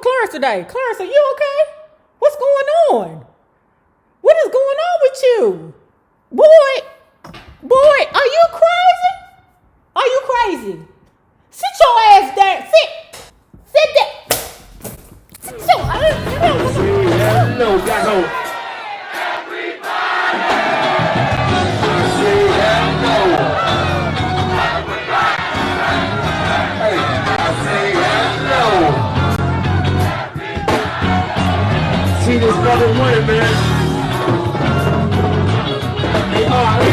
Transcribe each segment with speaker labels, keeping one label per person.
Speaker 1: with Clarence today. Clarence, are you okay? What's going on? What is going on with you? Boy, are you crazy? Are you crazy? Sit your ass down. Sit there. Sit your ass down.
Speaker 2: Hello, hello. See this brother winning, man. Hey, R.E.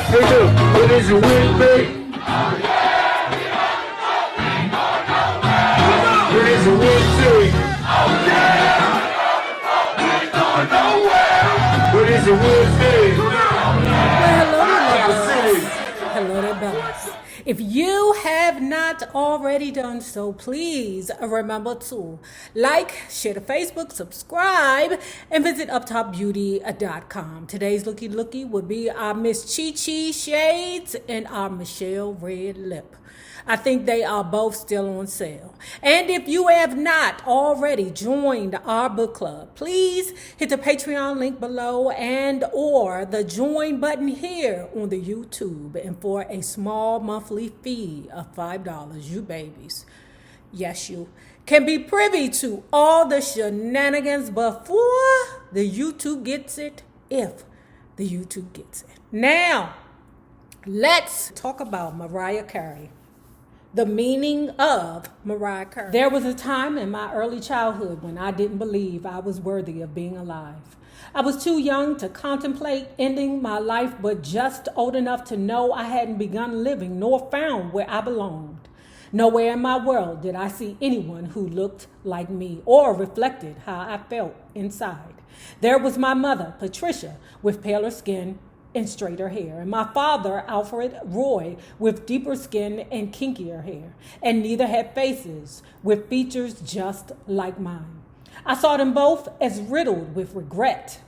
Speaker 2: Hey, look, what is your win, babe? Oh, yeah, we on the go, we ain't going nowhere. What is your win, babe? Oh, yeah, we on the go, we ain't going nowhere. What is your win, babe?
Speaker 1: Hello there, brothers. If you have not already done so, please remember to like, share the Facebook, subscribe, and visit uptopbeauty.com. Today's looky would be our Miss Chi shades and our Michelle red lip. I think they are both still on sale. And if you have not already joined our book club, please hit the Patreon link below and or the join button here on the YouTube. And for a small monthly fee of $5, you babies, yes, you can be privy to all the shenanigans before the YouTube gets it, if the YouTube gets it. Now, let's talk about Mariah Carey. The meaning of Mariah Carey. There was a time in my early childhood when I didn't believe I was worthy of being alive. I was too young to contemplate ending my life, but just old enough to know I hadn't begun living nor found where I belonged. Nowhere in my world did I see anyone who looked like me or reflected how I felt inside. There was my mother, Patricia, with paler skin and straighter hair, and my father, Alfred Roy, with deeper skin and kinkier hair, and neither had faces with features just like mine. I saw them both as riddled with regret,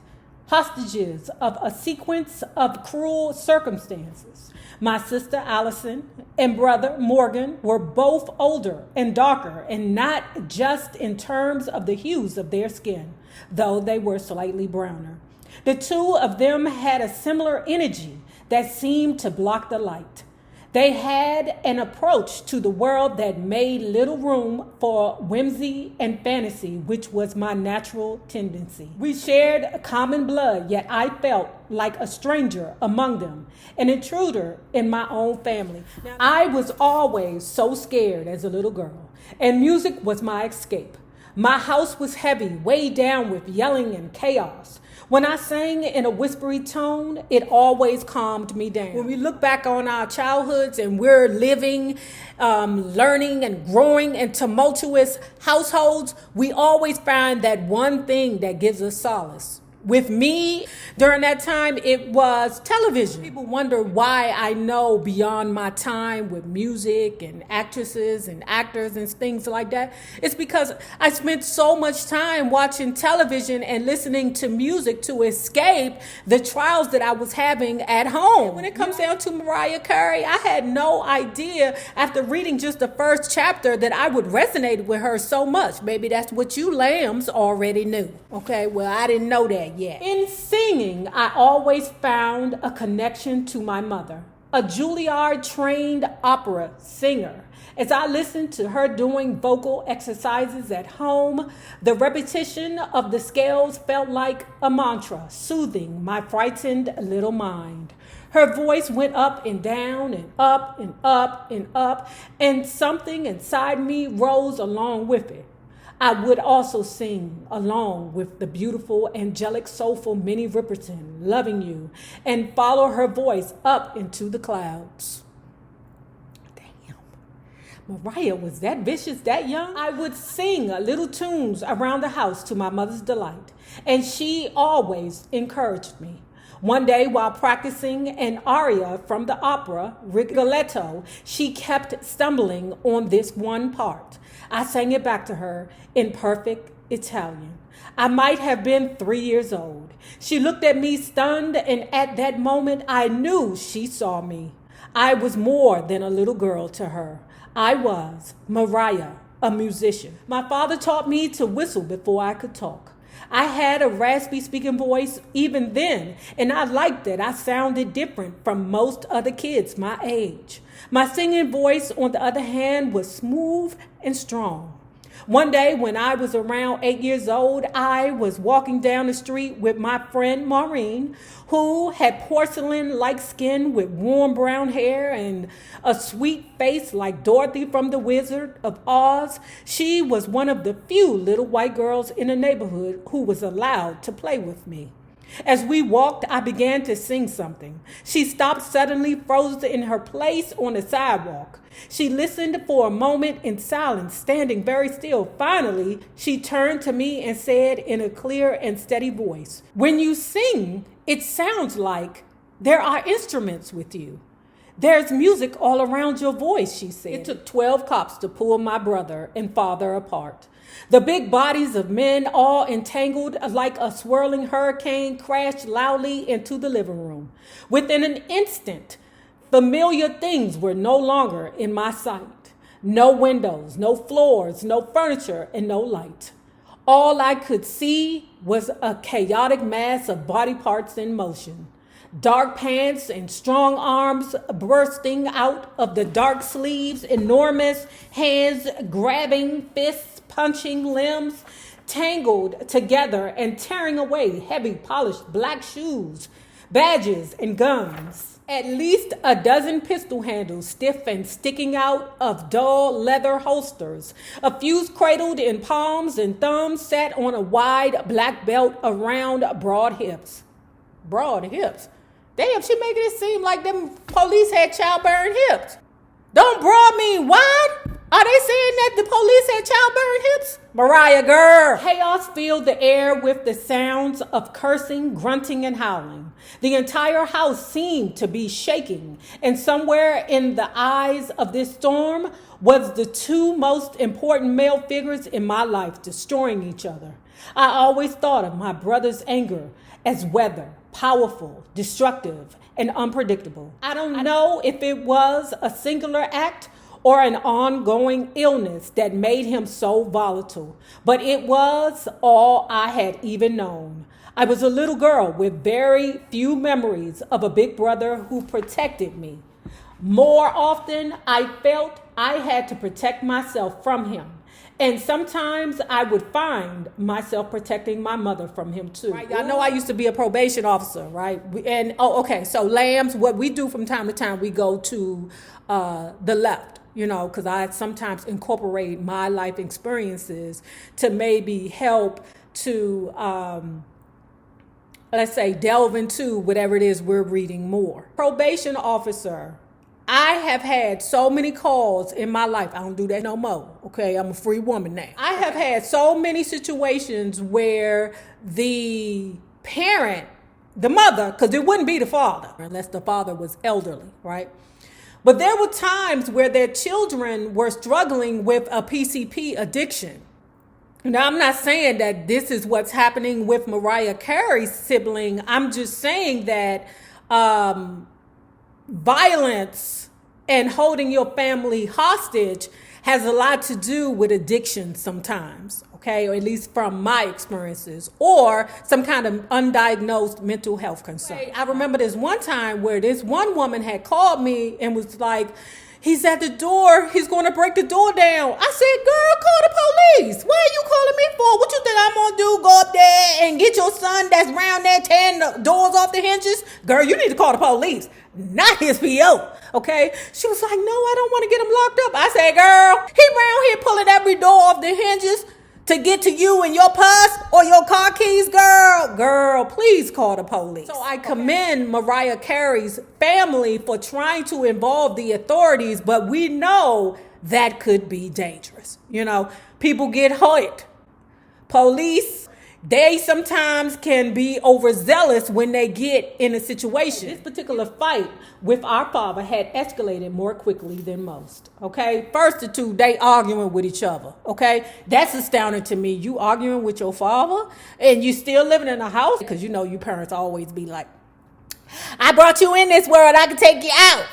Speaker 1: hostages of a sequence of cruel circumstances. My sister Allison and brother Morgan were both older and darker, and not just in terms of the hues of their skin, though they were slightly browner. The two of them had a similar energy that seemed to block the light. They had an approach to the world that made little room for whimsy and fantasy, which was my natural tendency. We shared a common blood, yet I felt like a stranger among them, an intruder in my own family. I was always so scared as a little girl, and music was my escape. My house was heavy, weighed down with yelling and chaos. When I sang in a whispery tone, it always calmed me down. When we look back on our childhoods and we're living, learning and growing in tumultuous households, we always find that one thing that gives us solace. With me, during that time, it was television. People wonder why I know beyond my time with music and actresses and actors and things like that. It's because I spent so much time watching television and listening to music to escape the trials that I was having at home. When it comes down to Mariah Carey, I had no idea after reading just the first chapter that I would resonate with her so much. Maybe that's what you lambs already knew. Okay, well, I didn't know that yet. In singing, I always found a connection to my mother, a Juilliard-trained opera singer. As I listened to her doing vocal exercises at home, the repetition of the scales felt like a mantra, soothing my frightened little mind. Her voice went up and down and up and up and up, and something inside me rose along with it. I would also sing along with the beautiful, angelic, soulful Minnie Riperton, Loving You, and follow her voice up into the clouds. Damn, Mariah was that vicious, that young? I would sing little tunes around the house to my mother's delight, and she always encouraged me. One day, while practicing an aria from the opera Rigoletto, she kept stumbling on this one part. I sang it back to her in perfect Italian. I might have been 3 years old. She looked at me stunned, and at that moment, I knew she saw me. I was more than a little girl to her. I was Mariah, a musician. My father taught me to whistle before I could talk. I had a raspy speaking voice even then, and I liked that. I sounded different from most other kids my age. My singing voice, on the other hand, was smooth and strong. One day when I was around 8 years old, I was walking down the street with my friend Maureen, who had porcelain-like skin with warm brown hair and a sweet face like Dorothy from The Wizard of Oz. She was one of the few little white girls in the neighborhood who was allowed to play with me. As we walked, I began to sing something. She stopped suddenly, froze in her place on the sidewalk. She listened for a moment in silence, standing very still. Finally, she turned to me and said in a clear and steady voice, "When you sing, it sounds like there are instruments with you. There's music all around your voice," she said. It took 12 cops to pull my brother and father apart. The big bodies of men, all entangled like a swirling hurricane, crashed loudly into the living room. Within an instant, familiar things were no longer in my sight. No windows, no floors, no furniture, and no light. All I could see was a chaotic mass of body parts in motion. Dark pants and strong arms bursting out of the dark sleeves, enormous hands grabbing fists, punching limbs, tangled together and tearing away heavy polished black shoes, badges, and guns. At least a dozen pistol handles, stiff and sticking out of dull leather holsters. A few cradled in palms and thumbs sat on a wide black belt around broad hips. Broad hips? Damn, she making it seem like them police had childbearing hips. Don't broad mean wide? Are they saying that the police had childbearing hips? Mariah, girl. Chaos filled the air with the sounds of cursing, grunting, and howling. The entire house seemed to be shaking, and somewhere in the eyes of this storm was the two most important male figures in my life destroying each other. I always thought of my brother's anger as weather, powerful, destructive, and unpredictable. I don't know if it was a singular act or an ongoing illness that made him so volatile, but it was all I had even known. I was a little girl with very few memories of a big brother who protected me. More often, I felt I had to protect myself from him. And sometimes I would find myself protecting my mother from him too. Right? I know I used to be a probation officer, right? And, so lambs, what we do from time to time, we go to the left, because I sometimes incorporate my life experiences to maybe help to, let's say, delve into whatever it is we're reading more. Probation officer. I have had so many calls in my life. I don't do that no more. Okay, I'm a free woman now. I have had so many situations where the parent, the mother, because it wouldn't be the father unless the father was elderly, right? But there were times where their children were struggling with a PCP addiction. Now, I'm not saying that this is what's happening with Mariah Carey's sibling. I'm just saying that violence and holding your family hostage has a lot to do with addiction sometimes, okay? Or at least from my experiences, or some kind of undiagnosed mental health concern. I remember this one time where this one woman had called me and was like, "He's at the door. He's going to break the door down." I said, "Girl, call the police. What are you calling me for? What you think I'm going to do? Go up there and get your son that's round there tearing the doors off the hinges? Girl, you need to call the police, not his PO." Okay? She was like, "No, I don't want to get him locked up." I said, "Girl, he round here pulling every door off the hinges to get to you and your purse or your car keys, girl, please call the police." So I commend Mariah Carey's family for trying to involve the authorities, but we know that could be dangerous. People get hurt. Police, they sometimes can be overzealous when they get in a situation. This particular fight with our father had escalated more quickly than most, okay? First the two, they arguing with each other, okay? That's astounding to me. You arguing with your father and you still living in a house? Because you parents always be like, "I brought you in this world, I can take you out."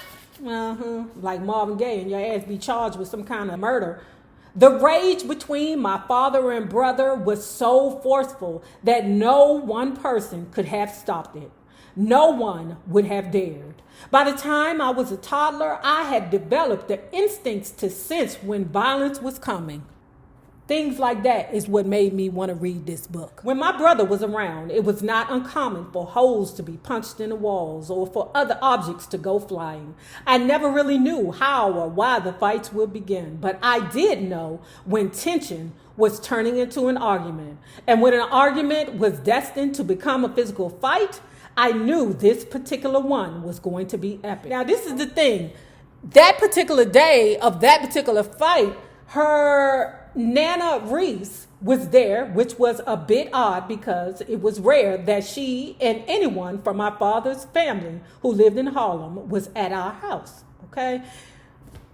Speaker 1: Like Marvin Gaye, and your ass be charged with some kind of murder. The rage between my father and brother was so forceful that no one person could have stopped it. No one would have dared. By the time I was a toddler, I had developed the instincts to sense when violence was coming. Things like that is what made me want to read this book. When my brother was around, it was not uncommon for holes to be punched in the walls or for other objects to go flying. I never really knew how or why the fights would begin, but I did know when tension was turning into an argument. And when an argument was destined to become a physical fight, I knew this particular one was going to be epic. Now, this is the thing. That particular day of that particular fight, her Nana Reese was there, which was a bit odd because it was rare that she and anyone from my father's family who lived in Harlem was at our house. Okay.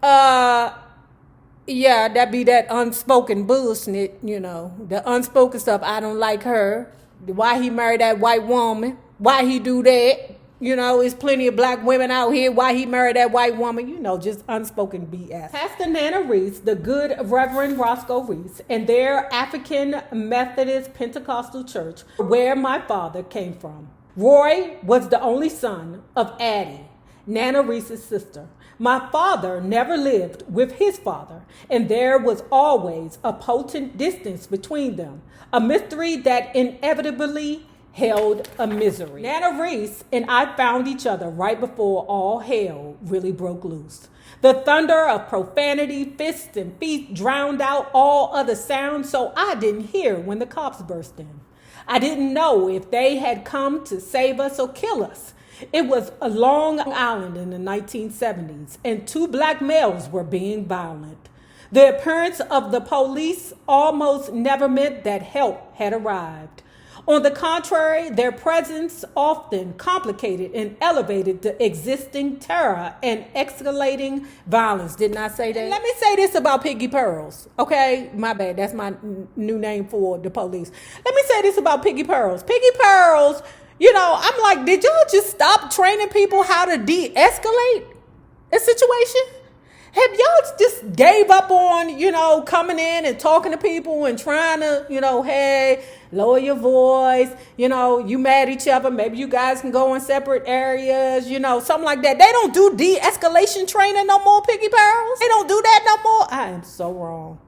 Speaker 1: Yeah, that be that unspoken bullshit, the unspoken stuff. I don't like her. Why he married that white woman? Why he do that? There's plenty of black women out here. Why he married that white woman? Just unspoken BS. Pastor Nana Reese, the good Reverend Roscoe Reese, and their African Methodist Pentecostal church, where my father came from. Roy was the only son of Addie, Nana Reese's sister. My father never lived with his father, and there was always a potent distance between them, a mystery that inevitably held a misery. Nana Reese and I found each other right before all hell really broke loose. The thunder of profanity, fists, and feet drowned out all other sounds, so I didn't hear when the cops burst in. I didn't know if they had come to save us or kill us. It was a Long Island in the 1970s, and two black males were being violent. The appearance of the police almost never meant that help had arrived. On the contrary, their presence often complicated and elevated the existing terror and escalating violence. Didn't I say that? And let me say this about Piggy Pearls. Okay, my bad. That's my new name for the police. Let me say this about Piggy Pearls. Piggy Pearls, I'm like, did y'all just stop training people how to de-escalate a situation? Have y'all just gave up on, coming in and talking to people and trying to, hey, lower your voice, you mad at each other. Maybe you guys can go in separate areas, something like that. They don't do de-escalation training no more, Piggy Pearls. They don't do that no more. I am so wrong.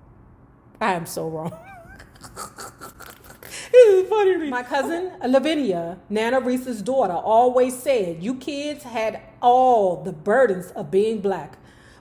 Speaker 1: This is funny to me. My cousin Lavinia, Nana Reese's daughter, always said, you kids had all the burdens of being black,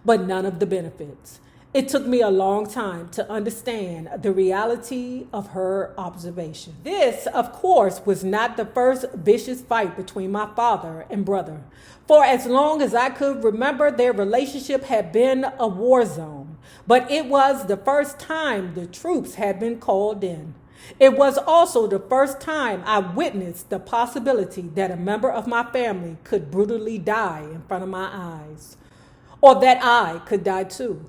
Speaker 1: but none of the benefits. It took me a long time to understand the reality of her observation. This, of course, was not the first vicious fight between my father and brother. For as long as I could remember, their relationship had been a war zone. But it was the first time the troops had been called in. It was also the first time I witnessed the possibility that a member of my family could brutally die in front of my eyes. Or that I could die too.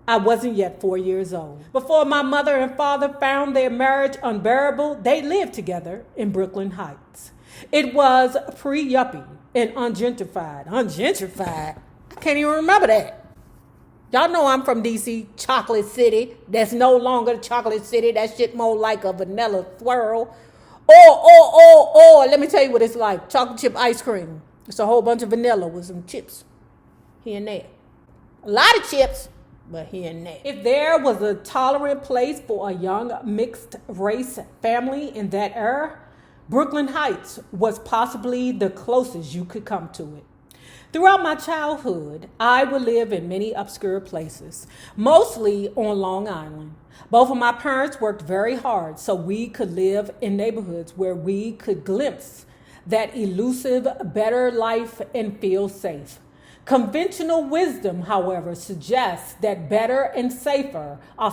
Speaker 1: I wasn't yet 4 years old. Before my mother and father found their marriage unbearable, they lived together in Brooklyn Heights. It was pre-yuppie and ungentrified. Ungentrified? I can't even remember that. Y'all know I'm from D.C., Chocolate City. That's no longer Chocolate City. That shit more like a vanilla swirl. Or, let me tell you what it's like. Chocolate chip ice cream. It's a whole bunch of vanilla with some chips here and there. A lot of chips, but here and there. If there was a tolerant place for a young mixed race family in that era, Brooklyn Heights was possibly the closest you could come to it. Throughout my childhood, I would live in many obscure places, mostly on Long Island. Both of my parents worked very hard so we could live in neighborhoods where we could glimpse that elusive, better life and feel safe. Conventional wisdom, however, suggests that better and safer are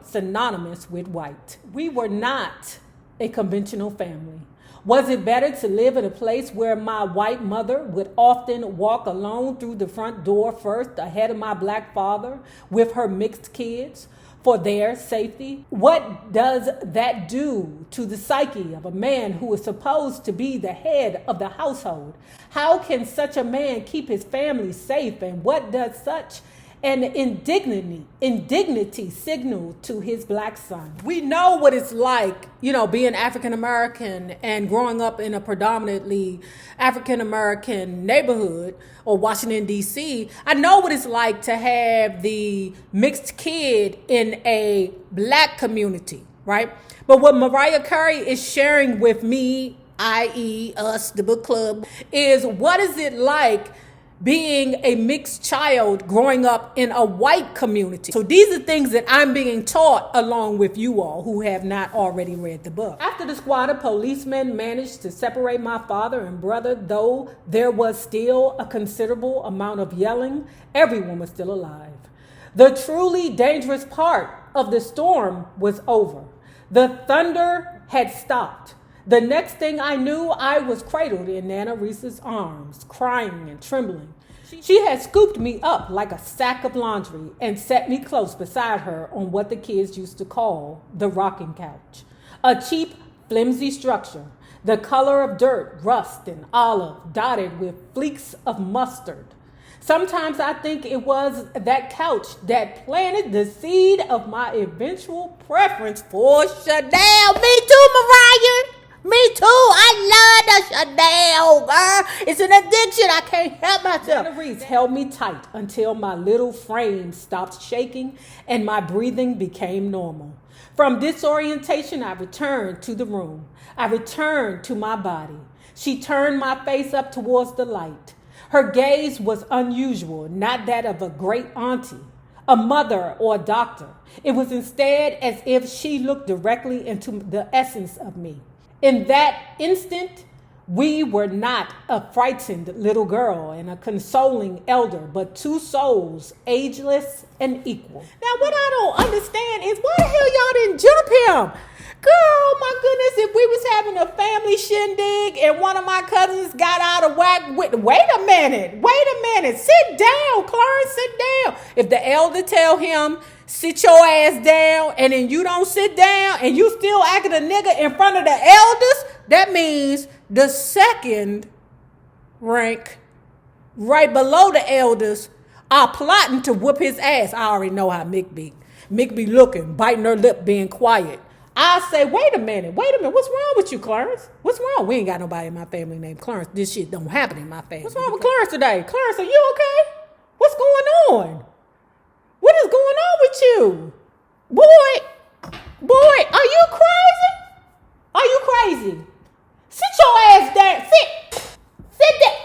Speaker 1: synonymous with white. We were not a conventional family. Was it better to live in a place where my white mother would often walk alone through the front door first, ahead of my black father, with her mixed kids, for their safety? What does that do to the psyche of a man who is supposed to be the head of the household? How can such a man keep his family safe? And what does such and indignity signal to his black son. We know what it's like, being African American and growing up in a predominantly African American neighborhood or Washington, D.C. I know what it's like to have the mixed kid in a black community, right? But what Mariah Carey is sharing with me, i.e. us, the book club, is what is it like being a mixed child growing up in a white community. So these are things that I'm being taught along with you all who have not already read the book. After the squad of policemen managed to separate my father and brother, though there was still a considerable amount of yelling, everyone was still alive. The truly dangerous part of the storm was over. The thunder had stopped. The next thing I knew, I was cradled in Nana Reese's arms, crying and trembling. She had scooped me up like a sack of laundry and set me close beside her on what the kids used to call the rocking couch. A cheap, flimsy structure, the color of dirt, rust, and olive, dotted with fleeks of mustard. Sometimes I think it was that couch that planted the seed of my eventual preference for Chanel. Me too, Mariah. Me too. I love the Chanel, girl. It's an addiction. I can't help myself. Nana Reese held me tight until my little frame stopped shaking and my breathing became normal. From disorientation, I returned to the room. I returned to my body. She turned my face up towards the light. Her gaze was unusual, not that of a great auntie, a mother, or a doctor. It was instead as if she looked directly into the essence of me. In that instant, we were not a frightened little girl and a consoling elder, but two souls, ageless and equal. Now, what I don't understand is why the hell y'all didn't jump him? Girl, my goodness, if we was having a family shindig and one of my cousins got out of whack with, wait a minute, sit down, Clarence, sit down. If the elder tell him, sit your ass down, and then you don't sit down and you still acting a nigga in front of the elders, that means the second rank right below the elders are plotting to whoop his ass. I already know how Mick be. Mick be looking, biting her lip, being quiet. I say, wait a minute, what's wrong with you, Clarence? What's wrong? We ain't got nobody in my family named Clarence. This shit don't happen in my family. What's wrong with Clarence today? Clarence, are you okay? What's going on? What is going on with you? Boy, are you crazy? Are you crazy? Sit your ass down. Sit down.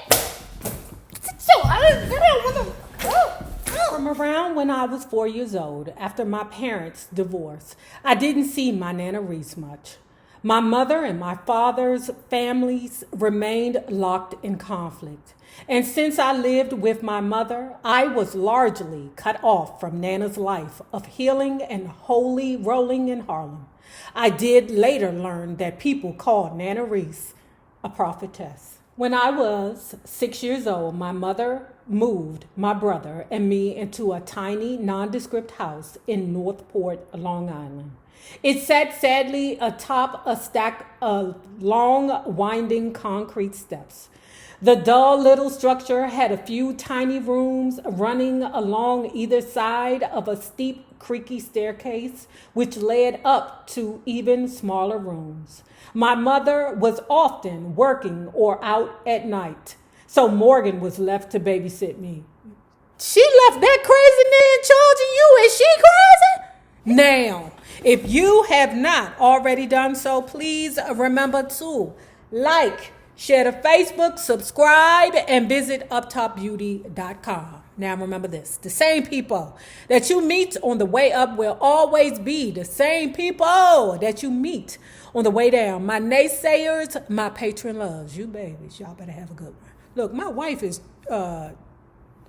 Speaker 1: Sit your ass down. From around when I was 4 years old, after my parents' divorce, I didn't see my Nana Reese much. My mother and my father's families remained locked in conflict. And since I lived with my mother, I was largely cut off from Nana's life of healing and holy rolling in Harlem. I did later learn that people called Nana Reese a prophetess. When I was 6 years old, my mother moved my brother and me into a tiny, nondescript house in Northport, Long Island. It sat sadly atop a stack of long, winding concrete steps. The dull little structure had a few tiny rooms running along either side of a steep, creaky staircase, which led up to even smaller rooms. My mother was often working or out at night, so Morgan was left to babysit me. She left that crazy nigga in charge of you. Is she crazy? Now, if you have not already done so, please remember to like, share to Facebook, subscribe, and visit uptopbeauty.com. Now remember this, the same people that you meet on the way up will always be the same people that you meet on the way down. My naysayers, my patron loves. You babies, y'all better have a good one. Look, my wife is, oh,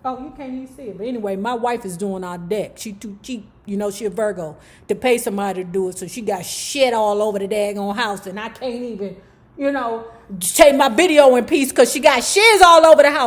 Speaker 1: you can't even see it. But anyway, my wife is doing our deck. She too cheap, she a Virgo, to pay somebody to do it. So she got shit all over the daggone house, and I can't even, take my video in peace because she got shiz all over the house.